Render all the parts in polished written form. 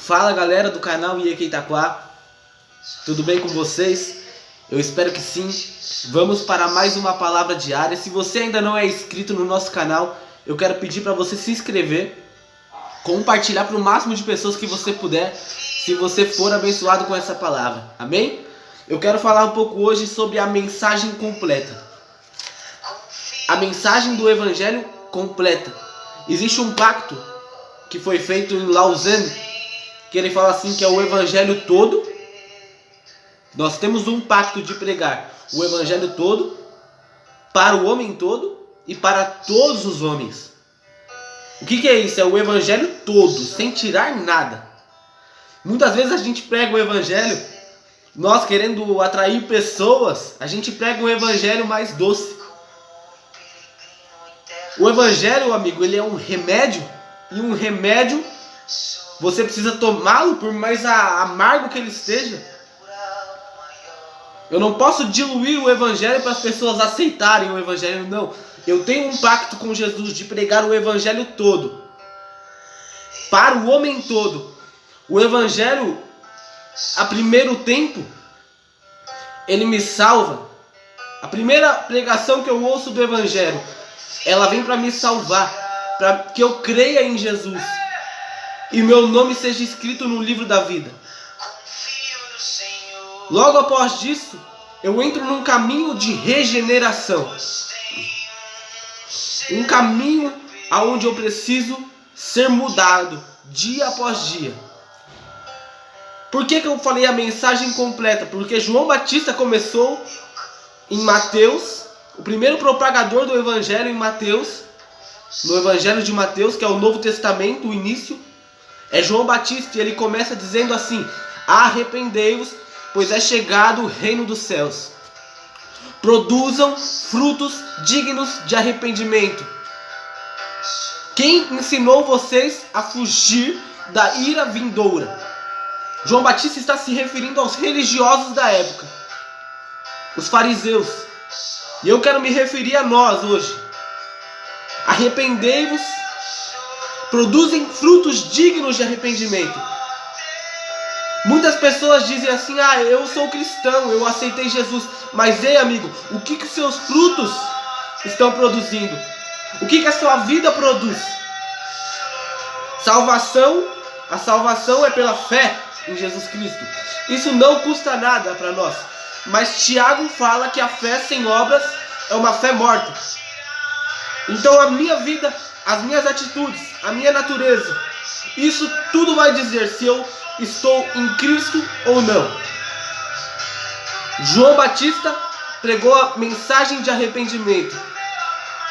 Fala galera do canal IEQ Itaquá, tudo bem com vocês? Eu espero que sim. Vamos para mais uma palavra diária. Se você ainda não é inscrito no nosso canal, eu quero pedir para você se inscrever, compartilhar para o máximo de pessoas que você puder, se você for abençoado com essa palavra, amém? Eu quero falar um pouco hoje sobre a mensagem completa. A mensagem do Evangelho completa. Existe um pacto que foi feito em Lausanne, que ele fala assim que é o Evangelho todo. Nós temos um pacto de pregar o Evangelho todo, para o homem todo e para todos os homens. O que é isso? É o Evangelho todo, sem tirar nada. Muitas vezes a gente prega o Evangelho, nós querendo atrair pessoas, a gente prega um Evangelho mais doce. O Evangelho, amigo, ele é um remédio, e um remédio você precisa tomá-lo por mais amargo que ele esteja. Eu não posso diluir o Evangelho para as pessoas aceitarem o Evangelho, não. Eu tenho um pacto com Jesus de pregar o Evangelho todo, para o homem todo. O Evangelho, a primeiro tempo, ele me salva. A primeira pregação que eu ouço do Evangelho, ela vem para me salvar, para que eu creia em Jesus e meu nome seja escrito no livro da vida. Logo após disso, eu entro num caminho de regeneração. Um caminho aonde eu preciso ser mudado dia após dia. Por que eu falei a mensagem completa? Porque João Batista começou em Mateus, o primeiro propagador do Evangelho em Mateus, no Evangelho de Mateus, que é o Novo Testamento, o início, é João Batista, e ele começa dizendo assim: arrependei-vos, pois é chegado o reino dos céus. Produzam frutos dignos de arrependimento. Quem ensinou vocês a fugir da ira vindoura? João Batista está se referindo aos religiosos da época, os fariseus. E eu quero me referir a nós hoje. Arrependei-vos, produzem frutos dignos de arrependimento. Muitas pessoas dizem assim: eu sou cristão, eu aceitei Jesus. Mas ei, amigo, o que os seus frutos estão produzindo? O que a sua vida produz? A salvação é pela fé em Jesus Cristo. Isso não custa nada para nós. Mas Tiago fala que a fé sem obras é uma fé morta. Então a minha vida, as minhas atitudes, a minha natureza, isso tudo vai dizer se eu estou em Cristo ou não. João Batista pregou a mensagem de arrependimento.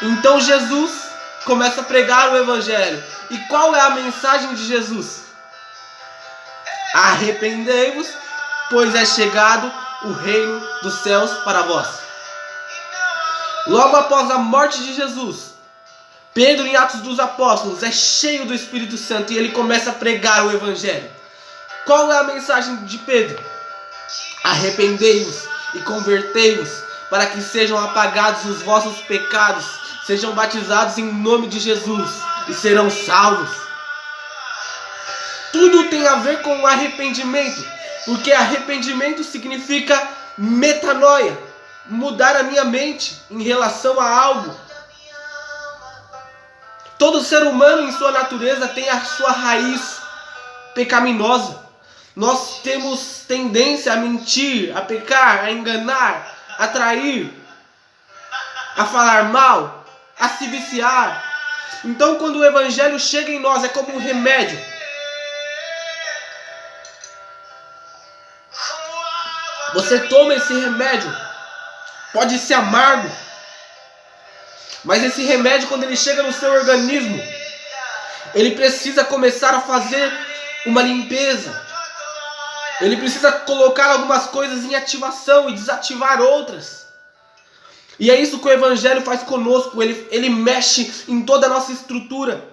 Então Jesus começa a pregar o Evangelho. E qual é a mensagem de Jesus? Arrependei-vos, pois é chegado o reino dos céus para vós. Logo após a morte de Jesus, Pedro, em Atos dos Apóstolos, é cheio do Espírito Santo e ele começa a pregar o Evangelho. Qual é a mensagem de Pedro? Arrependei-vos e convertei-vos, para que sejam apagados os vossos pecados, sejam batizados em nome de Jesus e serão salvos. Tudo tem a ver com arrependimento, porque arrependimento significa metanoia, mudar a minha mente em relação a algo. Todo ser humano em sua natureza tem a sua raiz pecaminosa. Nós temos tendência a mentir, a pecar, a enganar, a trair, a falar mal, a se viciar. Então quando o Evangelho chega em nós é como um remédio. Você toma esse remédio, pode ser amargo, mas esse remédio, quando ele chega no seu organismo, ele precisa começar a fazer uma limpeza. Ele precisa colocar algumas coisas em ativação e desativar outras. E é isso que o Evangelho faz conosco. Ele mexe em toda a nossa estrutura.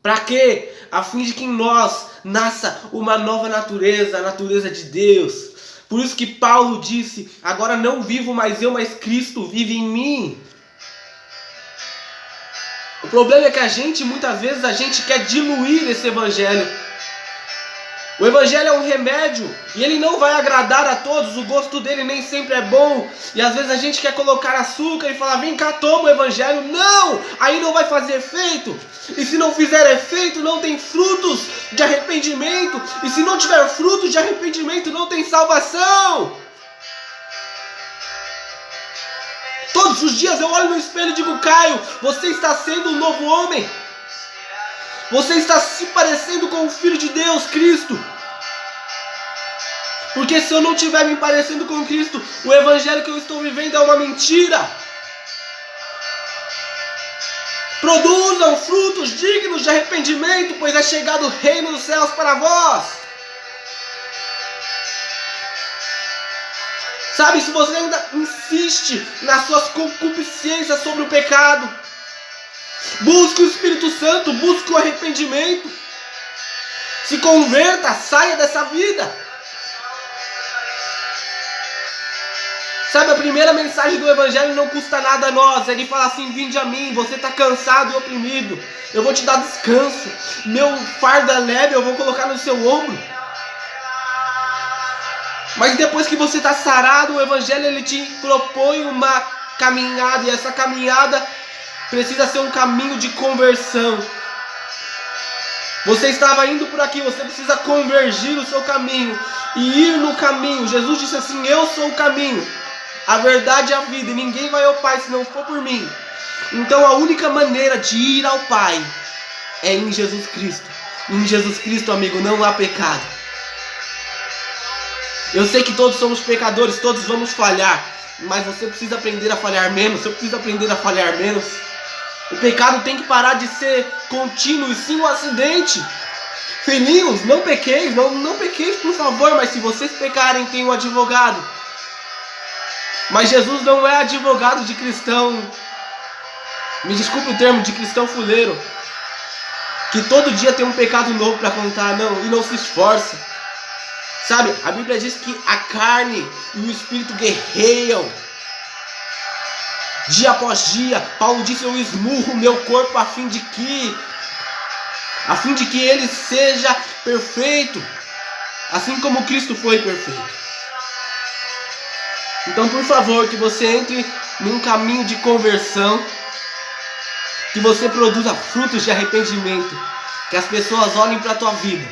Para quê? A fim de que em nós nasça uma nova natureza, a natureza de Deus. Por isso que Paulo disse: agora não vivo mais eu, mas Cristo vive em mim. O problema é que muitas vezes a gente quer diluir esse Evangelho. O evangelho é um remédio e ele não vai agradar a todos, o gosto dele nem sempre é bom. E às vezes a gente quer colocar açúcar e falar, vem cá, toma o evangelho. Não! Aí não vai fazer efeito. E se não fizer efeito, não tem frutos de arrependimento. E se não tiver frutos de arrependimento, não tem salvação. Todos os dias eu olho no espelho e digo, Caio, você está sendo um novo homem. Você está se parecendo com o Filho de Deus, Cristo. Porque se eu não estiver me parecendo com Cristo, o evangelho que eu estou vivendo é uma mentira. Produzam frutos dignos de arrependimento, pois é chegado o reino dos céus para vós. Sabe, se você ainda insiste nas suas concupiscências sobre o pecado, busque o Espírito Santo, busque o arrependimento. Se converta, saia dessa vida. Sabe, a primeira mensagem do evangelho não custa nada a nós. Ele fala assim, vinde a mim, você está cansado e oprimido. Eu vou te dar descanso. Meu fardo é leve, eu vou colocar no seu ombro. Mas depois que você está sarado, o evangelho ele te propõe uma caminhada. E essa caminhada precisa ser um caminho de conversão. Você estava indo por aqui, você precisa convergir o seu caminho e ir no caminho. Jesus disse assim, eu sou o caminho, a verdade e a vida, e ninguém vai ao Pai se não for por mim. Então a única maneira de ir ao Pai é em Jesus Cristo. Em Jesus Cristo, amigo, não há pecado. Eu sei que todos somos pecadores, todos vamos falhar, mas você precisa aprender a falhar menos, eu preciso aprender a falhar menos. O pecado tem que parar de ser contínuo e sim um acidente. Filhinhos, não pequeis, não pequeis por favor, mas se vocês pecarem, tem um advogado. Mas Jesus não é advogado de cristão, me desculpe o termo, de cristão fuleiro, que todo dia tem um pecado novo para contar, não, e não se esforça. Sabe, a Bíblia diz que a carne e o espírito guerreiam. Dia após dia, Paulo disse, eu esmurro o meu corpo a fim de que ele seja perfeito, assim como Cristo foi perfeito. Então, por favor, que você entre num caminho de conversão, que você produza frutos de arrependimento, que as pessoas olhem para a tua vida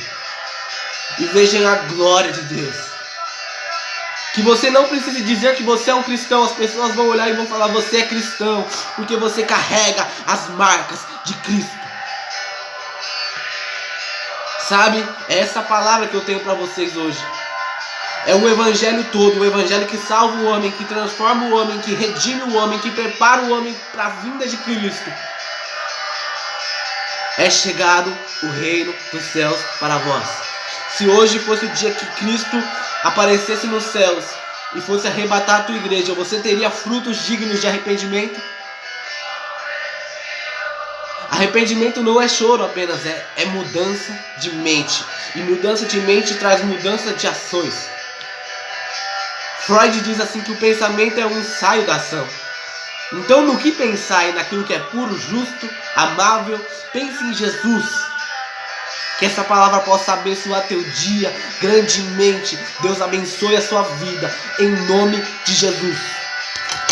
e vejam a glória de Deus. Que você não precise dizer que você é um cristão, as pessoas vão olhar e vão falar, você é cristão, porque você carrega as marcas de Cristo. Sabe, é essa palavra que eu tenho para vocês hoje. É o evangelho todo, o evangelho que salva o homem, que transforma o homem, que redime o homem, que prepara o homem para a vinda de Cristo. É chegado o reino dos céus para vós. Se hoje fosse o dia que Cristo aparecesse nos céus e fosse arrebatar a tua igreja, você teria frutos dignos de arrependimento? Arrependimento não é choro apenas, é mudança de mente. E mudança de mente traz mudança de ações. Freud diz assim que o pensamento é um ensaio da ação. Então no que pensar e naquilo que é puro, justo, amável, pense em Jesus. Que essa palavra possa abençoar teu dia grandemente. Deus abençoe a sua vida, em nome de Jesus.